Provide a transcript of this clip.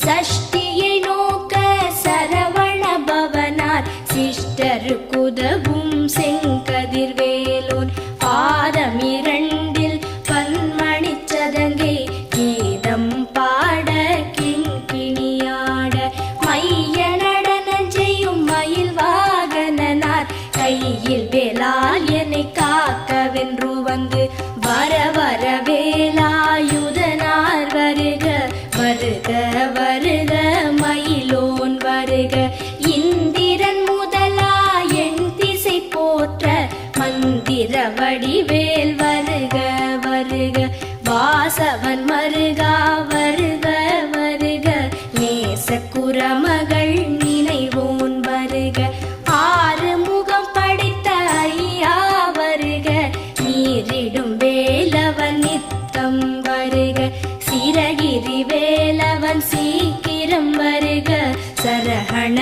சஷ்டியை நோக்க சரவண பவனார் சிஷ்டருக்குதவும் செங்கதிர்வேலோன் பாதமிரண்டில் பன்மணிச் சதங்கை கீதம் பாட கிண்கிணியாட மைய நடனம் செய்யும் மயில் வாகனனார் கையில் வேலால் என்னை காக்கவென்று வந்து வர வர வேலாயுதனார் வருக வருக வருக மயிலோன் வருக இந்திரன் முதலா என் திசை போற்ற மந்திர வடிவேல் வருக வருக வாசவன் மருகா வருக வருக நேச குரமகள் நினைவோன் வருக ஆறு முகம் படைத்த ஐயா வருக நீரிடும் வேலவன் நித்தம் வருக சிரகிரி வேலவன் சீக்கிரம் வருக சரஹண